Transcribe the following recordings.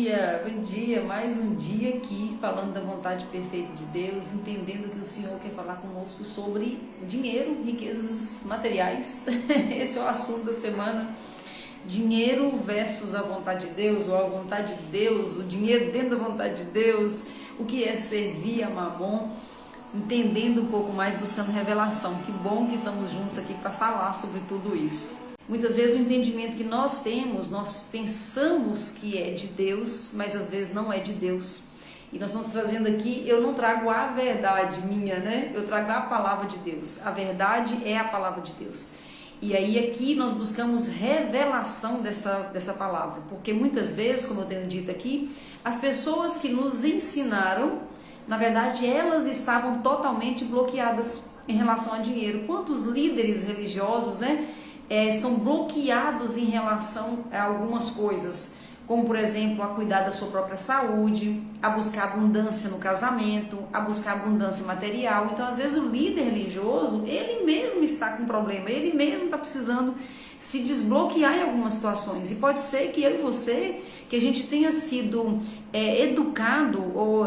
bom dia, mais um dia aqui falando da vontade perfeita de Deus, entendendo que o Senhor quer falar conosco sobre dinheiro, riquezas materiais. Esse é o assunto da semana, dinheiro versus a vontade de Deus, ou a vontade de Deus, o dinheiro dentro da vontade de Deus, o que é servir a Mamon, entendendo um pouco mais, buscando revelação. Que bom que estamos juntos aqui para falar sobre tudo isso. Muitas vezes o entendimento que nós temos, nós pensamos que é de Deus, mas às vezes não é de Deus. E nós estamos trazendo aqui, eu não trago a verdade minha, né? Eu trago a palavra de Deus. A verdade é a palavra de Deus. E aí aqui nós buscamos revelação dessa palavra. Porque muitas vezes, como eu tenho dito aqui, as pessoas que nos ensinaram, na verdade elas estavam totalmente bloqueadas em relação a dinheiro. Quantos líderes religiosos, né? São bloqueados em relação a algumas coisas, como por exemplo a cuidar da sua própria saúde, a buscar abundância no casamento, a buscar abundância material. Então às vezes o líder religioso, ele mesmo está com problema, ele mesmo está precisando se desbloquear em algumas situações, e pode ser que eu e você, que a gente tenha sido educado ou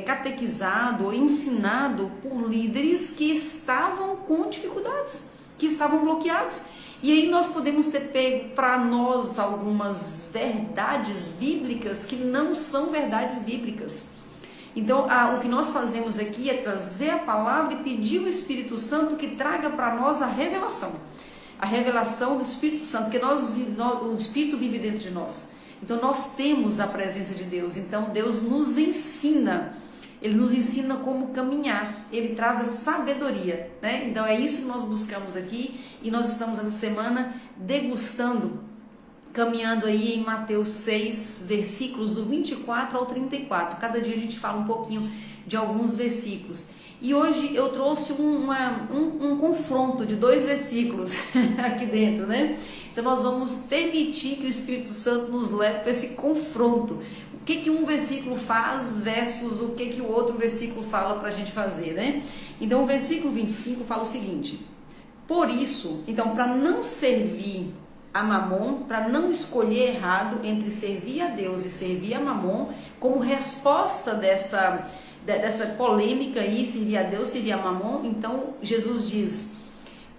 catequizado ou ensinado por líderes que estavam com dificuldades, que estavam bloqueados. E aí nós podemos ter pego para nós algumas verdades bíblicas que não são verdades bíblicas. Então o que nós fazemos aqui é trazer a palavra e pedir ao Espírito Santo que traga para nós a revelação do Espírito Santo, porque o Espírito vive dentro de nós. Então nós temos a presença de Deus. Então Deus nos ensina. Ele nos ensina como caminhar, ele traz a sabedoria, né? Então é isso que nós buscamos aqui, e nós estamos essa semana degustando, caminhando aí em Mateus 6, versículos do 24 ao 34. Cada dia a gente fala um pouquinho de alguns versículos. E hoje eu trouxe um confronto de 2 versículos aqui dentro, né? Então nós vamos permitir que o Espírito Santo nos leve para esse confronto. O que um versículo faz versus o que o outro versículo fala para a gente fazer, né? Então o versículo 25 fala o seguinte: por isso, então, para não servir a Mamon, para não escolher errado entre servir a Deus e servir a Mamon, como resposta dessa polêmica aí, servir a Deus, servir a Mamon, então Jesus diz: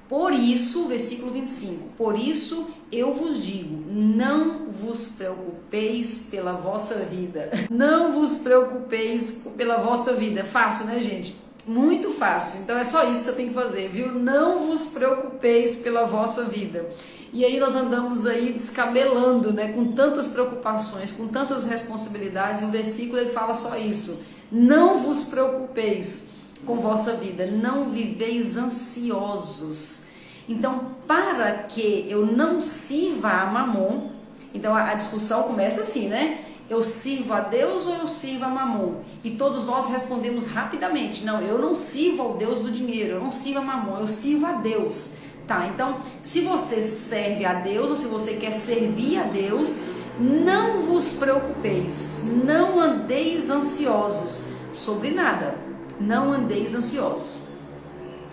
por isso, versículo 25, por isso eu vos digo, não vos preocupeis pela vossa vida. Não vos preocupeis pela vossa vida. É fácil, né, gente? Muito fácil. Então é só isso que você tem que fazer, viu? Não vos preocupeis pela vossa vida. E aí nós andamos aí descabelando, né? Com tantas preocupações, com tantas responsabilidades. O versículo ele fala só isso. Não vos preocupeis com vossa vida, não viveis ansiosos. Então, para que eu não sirva a Mamon, então a discussão começa assim, né? Eu sirvo a Deus ou eu sirvo a Mamon? E todos nós respondemos rapidamente: não, eu não sirvo ao Deus do dinheiro, eu não sirvo a Mamon, eu sirvo a Deus. Tá, então, se você serve a Deus ou se você quer servir a Deus, não vos preocupeis, não andeis ansiosos sobre nada. Não andeis ansiosos.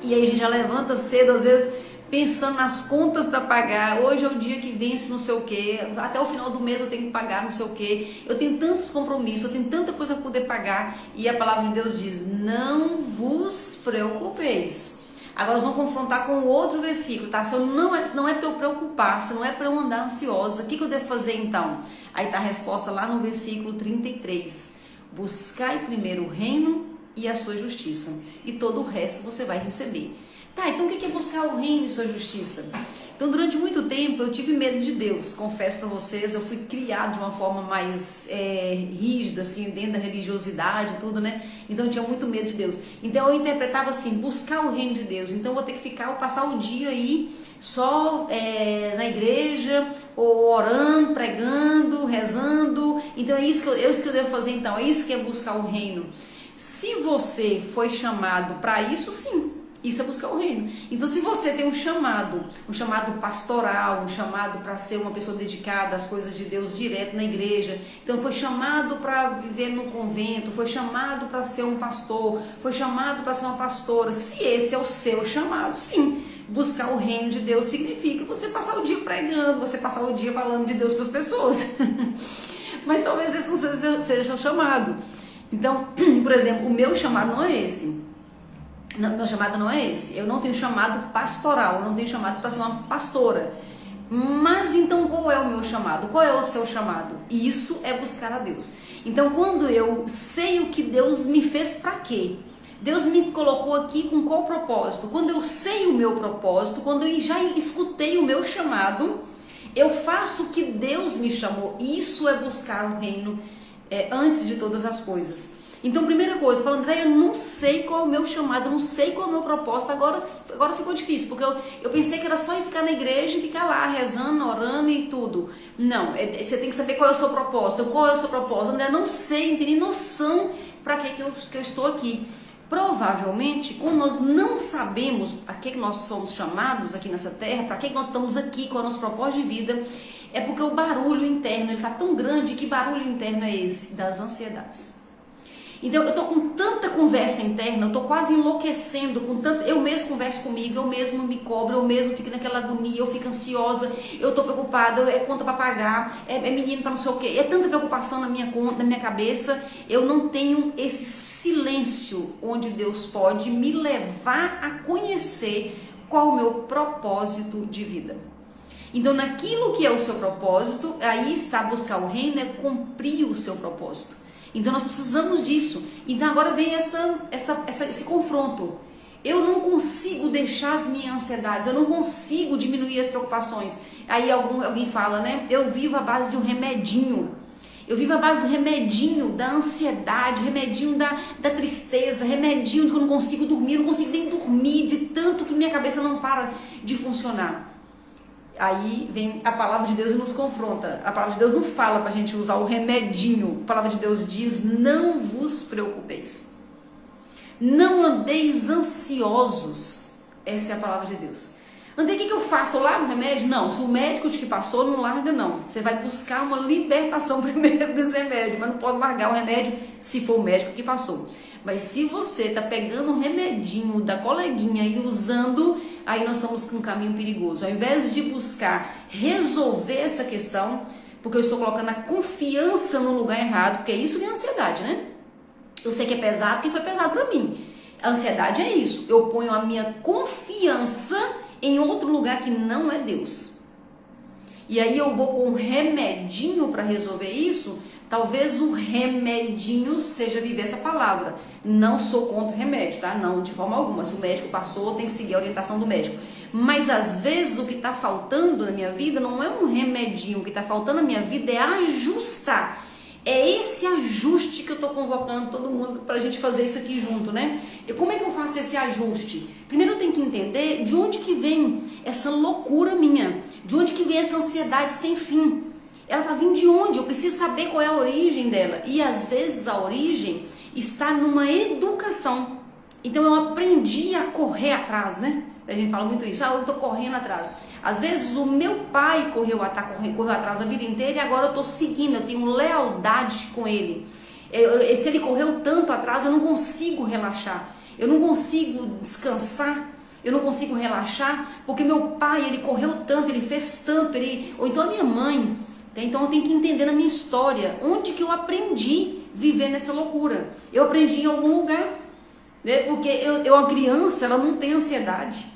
E aí a gente já levanta cedo, às vezes pensando nas contas para pagar. Hoje é o dia que vence não sei o que, até o final do mês eu tenho que pagar não sei o que, eu tenho tantos compromissos, eu tenho tanta coisa para poder pagar. E a palavra de Deus diz: não vos preocupeis. Agora nós vamos confrontar com outro versículo, tá? Se não é para eu preocupar, se não é para eu andar ansiosa, o que eu devo fazer então? Aí está a resposta lá no versículo 33: buscai primeiro o reino e a sua justiça, e todo o resto você vai receber. Tá, então o que é buscar o reino e sua justiça? Então durante muito tempo eu tive medo de Deus, confesso para vocês. Eu fui criado de uma forma mais rígida, assim, dentro da religiosidade e tudo, né? Então eu tinha muito medo de Deus. Então eu interpretava assim: buscar o reino de Deus, então eu vou ter que passar o dia aí só na igreja, ou orando, pregando, rezando. Então é isso que eu devo fazer. Então é isso que é buscar o reino. Se você foi chamado para isso, sim, isso é buscar o reino. Então se você tem um chamado pastoral, um chamado para ser uma pessoa dedicada às coisas de Deus direto na igreja, então foi chamado para viver no convento, foi chamado para ser um pastor, foi chamado para ser uma pastora, se esse é o seu chamado, sim, buscar o reino de Deus significa você passar o dia pregando, você passar o dia falando de Deus para as pessoas. mas talvez esse não seja o chamado. Então, por exemplo, o meu chamado não é esse. Meu chamado não é esse. Eu não tenho chamado pastoral, eu não tenho chamado para ser uma pastora. Mas então qual é o meu chamado? Qual é o seu chamado? E isso é buscar a Deus. Então quando eu sei o que Deus me fez para quê? Deus me colocou aqui com qual propósito? Quando eu sei o meu propósito, quando eu já escutei o meu chamado, eu faço o que Deus me chamou. Isso é buscar o reino antes de todas as coisas. Então, primeira coisa, eu falo, André, eu não sei qual é o meu chamado, eu não sei qual é o meu propósito, agora ficou difícil, porque eu pensei que era só ir ficar na igreja e ficar lá rezando, orando e tudo. Não, você tem que saber qual é o seu propósito. Qual é o seu propósito? André, eu não sei, não tenho nem noção para que eu estou aqui. Provavelmente, quando nós não sabemos a que nós somos chamados aqui nessa terra, para que nós estamos aqui, qual é o nosso propósito de vida, é porque o barulho interno está tão grande. Que barulho interno é esse? Das ansiedades. Então eu estou com tanta conversa interna, eu estou quase enlouquecendo, eu mesmo converso comigo, eu mesmo me cobro, eu mesmo fico naquela agonia, eu fico ansiosa, eu estou preocupada, é conta para pagar, é menino para não sei o quê, é tanta preocupação na minha conta, na minha cabeça, eu não tenho esse silêncio onde Deus pode me levar a conhecer qual o meu propósito de vida. Então naquilo que é o seu propósito, aí está buscar o reino, é cumprir o seu propósito. Então nós precisamos disso. Então agora vem esse confronto. Eu não consigo deixar as minhas ansiedades, eu não consigo diminuir as preocupações. Aí alguém fala, né? Eu vivo à base de um remedinho. Eu vivo à base do remedinho da ansiedade, remedinho da tristeza, remedinho de que eu não consigo dormir, não consigo nem dormir, de tanto que minha cabeça não para de funcionar. Aí vem a palavra de Deus e nos confronta. A palavra de Deus não fala para a gente usar o remedinho. A palavra de Deus diz, não vos preocupeis. Não andeis ansiosos. Essa é a palavra de Deus. André, o que eu faço? Eu largo o remédio? Não, se o médico te passou, não larga não. Você vai buscar uma libertação primeiro desse remédio, mas não pode largar o remédio se for o médico que passou. Mas se você está pegando o remedinho da coleguinha e usando, aí nós estamos com um caminho perigoso. Ao invés de buscar resolver essa questão, porque eu estou colocando a confiança no lugar errado, porque isso é ansiedade, né? Eu sei que é pesado, porque foi pesado para mim. A ansiedade é isso. Eu ponho a minha confiança em outro lugar que não é Deus. E aí eu vou com um remedinho para resolver isso. Talvez o remedinho seja viver essa palavra. Não sou contra remédio, tá? Não, de forma alguma. Se o médico passou, tem que seguir a orientação do médico. Mas às vezes o que está faltando na minha vida não é um remedinho. O que está faltando na minha vida é ajustar. É esse ajuste que eu estou convocando todo mundo para a gente fazer isso aqui junto, né? E como é que eu faço esse ajuste? Primeiro eu tenho que entender de onde que vem essa loucura minha. De onde que vem essa ansiedade sem fim. Ela está vindo de onde? Eu preciso saber qual é a origem dela. E às vezes a origem está numa educação. Então eu aprendi a correr atrás, né? A gente fala muito isso. Eu estou correndo atrás. Às vezes o meu pai correu atrás a vida inteira e agora eu estou seguindo. Eu tenho lealdade com ele. Se ele correu tanto atrás, eu não consigo relaxar. Eu não consigo descansar. Eu não consigo relaxar porque meu pai, ele correu tanto, ele fez tanto. Ou então a minha mãe. Então eu tenho que entender na minha história onde que eu aprendi a viver nessa loucura. Eu aprendi em algum lugar, né? Porque uma criança, ela não tem ansiedade,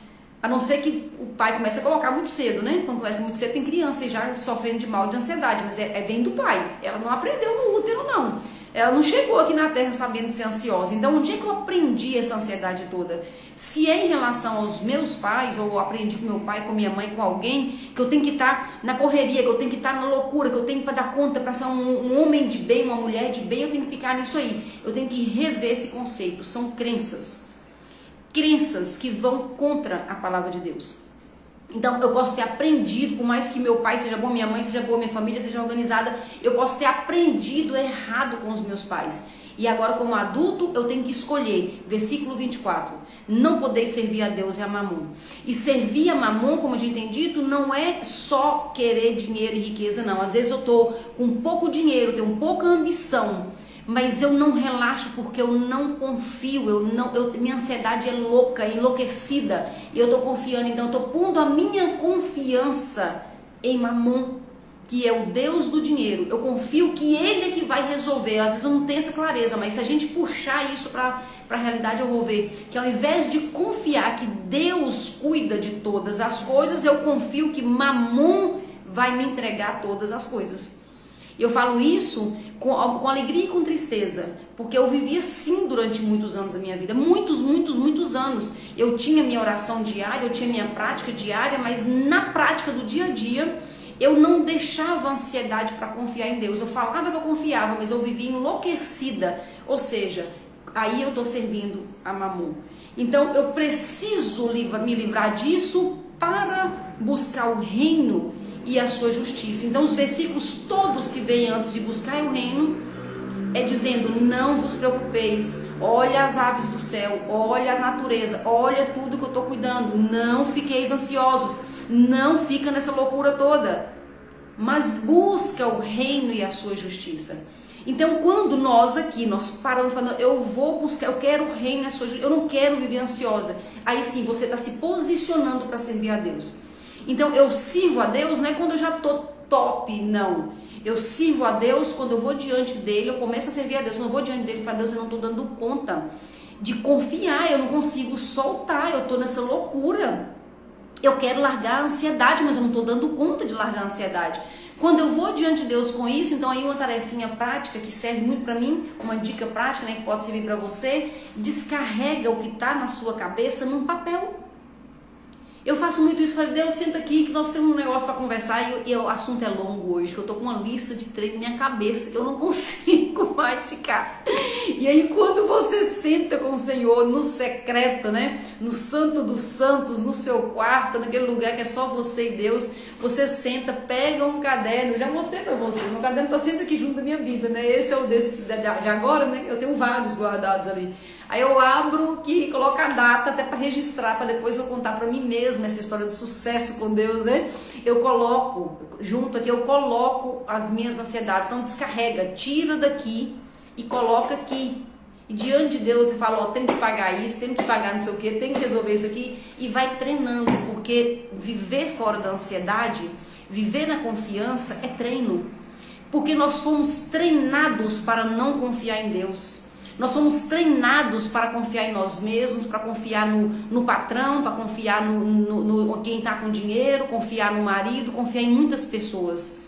a não ser que o pai comece a colocar muito cedo, né? Quando começa muito cedo tem criança já sofrendo de mal de ansiedade, mas vem do pai. Ela não aprendeu no útero não. Ela não chegou aqui na terra sabendo ser ansiosa. Então onde é que eu aprendi essa ansiedade toda? Se é em relação aos meus pais, ou aprendi com meu pai, com minha mãe, com alguém, que eu tenho que estar na correria, que eu tenho que estar na loucura, que eu tenho que dar conta para ser um homem de bem, uma mulher de bem, eu tenho que ficar nisso aí. Eu tenho que rever esse conceito. São crenças. Crenças que vão contra a palavra de Deus. Então eu posso ter aprendido, por mais que meu pai seja bom, minha mãe seja boa, minha família seja organizada, eu posso ter aprendido errado com os meus pais. E agora como adulto eu tenho que escolher, versículo 24, não podeis servir a Deus e a Mamon. E servir a Mamon, como a gente tem dito, não é só querer dinheiro e riqueza não. Às vezes eu estou com pouco dinheiro, tenho pouca ambição, mas eu não relaxo porque eu não confio, minha ansiedade é louca, é enlouquecida, e eu estou confiando, então eu estou pondo a minha confiança em Mamon, que é o Deus do dinheiro, eu confio que Ele é que vai resolver. Às vezes eu não tenho essa clareza, mas se a gente puxar isso para a realidade, eu vou ver que ao invés de confiar que Deus cuida de todas as coisas, eu confio que Mamon vai me entregar todas as coisas. E eu falo isso com alegria e com tristeza, porque eu vivi assim durante muitos anos da minha vida, muitos anos. Eu tinha minha oração diária, eu tinha minha prática diária, mas na prática do dia a dia, eu não deixava ansiedade para confiar em Deus. Eu falava que eu confiava, mas eu vivia enlouquecida. Ou seja, aí eu estou servindo a Mamon. Então eu preciso me livrar disso para buscar o reino e a sua justiça. Então os versículos todos que vêm antes de buscar o reino é dizendo: não vos preocupeis, olha as aves do céu, olha a natureza, olha tudo que eu estou cuidando, não fiqueis ansiosos, não fica nessa loucura toda, mas busca o reino e a sua justiça. Então quando nós paramos falando, eu vou buscar, eu quero o reino e a sua justiça, eu não quero viver ansiosa, aí sim você está se posicionando para servir a Deus. Então eu sirvo a Deus não é quando eu já estou top, não. Eu sirvo a Deus quando eu vou diante dele, eu começo a servir a Deus. Quando eu vou diante dele e falo: Deus, eu não estou dando conta de confiar, eu não consigo soltar, eu estou nessa loucura. Eu quero largar a ansiedade, mas eu não estou dando conta de largar a ansiedade. Quando eu vou diante de Deus com isso, então aí uma tarefinha prática que serve muito para mim, uma dica prática, né, que pode servir para você: descarrega o que está na sua cabeça num papel. Eu faço muito isso, falei: Deus, senta aqui que nós temos um negócio para conversar, e o assunto é longo hoje, que eu tô com uma lista de treino na minha cabeça que eu não consigo mais ficar. E aí quando você senta com o Senhor no secreto, né, no santo dos santos, no seu quarto, naquele lugar que é só você e Deus, você senta, pega um caderno, eu já mostrei para você, meu caderno tá sempre aqui junto da minha Bíblia, né, esse é o de agora, né, eu tenho vários guardados ali. Aí eu abro aqui, coloco a data até para registrar, para depois eu contar para mim mesma essa história de sucesso com Deus, né? Eu coloco, junto aqui, eu coloco as minhas ansiedades. Então descarrega, tira daqui e coloca aqui. E diante de Deus eu falo: ó, tem que pagar isso, tem que pagar não sei o que, tem que resolver isso aqui. E vai treinando, porque viver fora da ansiedade, viver na confiança é treino. Porque nós fomos treinados para não confiar em Deus. Nós somos treinados para confiar em nós mesmos, para confiar no patrão, para confiar no quem está com dinheiro, confiar no marido, confiar em muitas pessoas.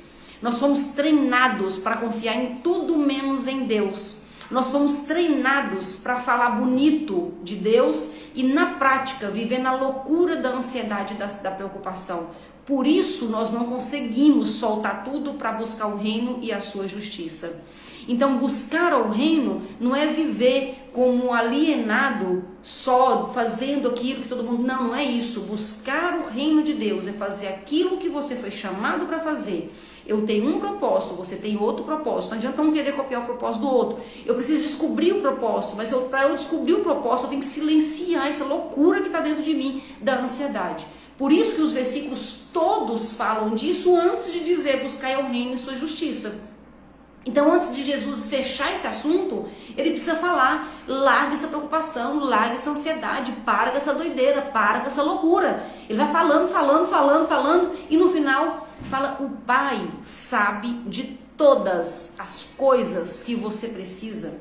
Nós somos treinados para confiar em tudo menos em Deus. Nós somos treinados para falar bonito de Deus e na prática viver na loucura da ansiedade e da preocupação. Por isso nós não conseguimos soltar tudo para buscar o reino e a sua justiça. Então buscar o reino não é viver como um alienado só fazendo aquilo que todo mundo... Não é isso. Buscar o reino de Deus é fazer aquilo que você foi chamado para fazer. Eu tenho um propósito, você tem outro propósito. Não adianta um querer copiar o propósito do outro. Eu preciso descobrir o propósito, mas para eu descobrir o propósito eu tenho que silenciar essa loucura que está dentro de mim da ansiedade. Por isso que os versículos todos falam disso antes de dizer: buscai o reino e sua justiça. Então, antes de Jesus fechar esse assunto, ele precisa falar: larga essa preocupação, larga essa ansiedade, para com essa doideira, para com essa loucura. Ele vai falando, e no final fala: o Pai sabe de todas as coisas que você precisa.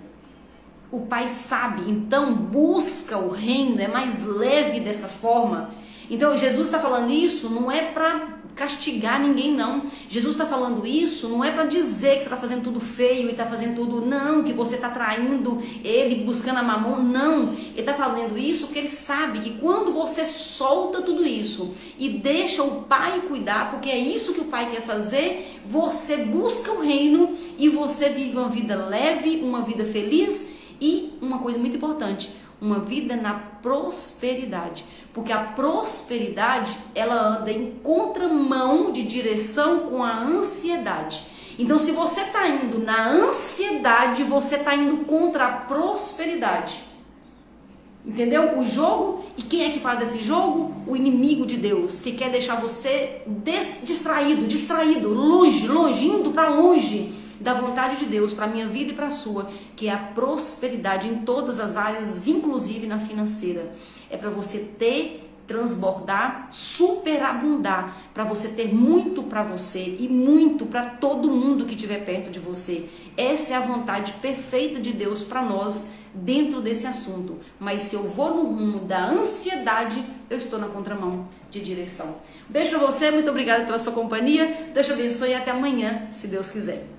O Pai sabe, então busca o reino, é mais leve dessa forma. Então, Jesus está falando isso, não é para castigar ninguém, não. Jesus está falando isso, não é para dizer que você está fazendo tudo feio e está fazendo tudo, não, que você está traindo ele, buscando a Mamon, não. Ele está falando isso porque ele sabe que quando você solta tudo isso e deixa o Pai cuidar, porque é isso que o Pai quer fazer, você busca o reino e você vive uma vida leve, uma vida feliz e uma coisa muito importante, uma vida na prosperidade, porque a prosperidade ela anda em contramão de direção com a ansiedade. Então, se você está indo na ansiedade, você está indo contra a prosperidade. Entendeu? O jogo, e quem é que faz esse jogo? O inimigo de Deus, que quer deixar você distraído, longe, indo para longe da vontade de Deus para a minha vida e para a sua, que é a prosperidade em todas as áreas, inclusive na financeira. É para você ter transbordar, superabundar, para você ter muito para você e muito para todo mundo que estiver perto de você. Essa é a vontade perfeita de Deus para nós dentro desse assunto. Mas se eu vou no rumo da ansiedade, eu estou na contramão de direção. Beijo para você, muito obrigada pela sua companhia. Deus te abençoe e até amanhã, se Deus quiser.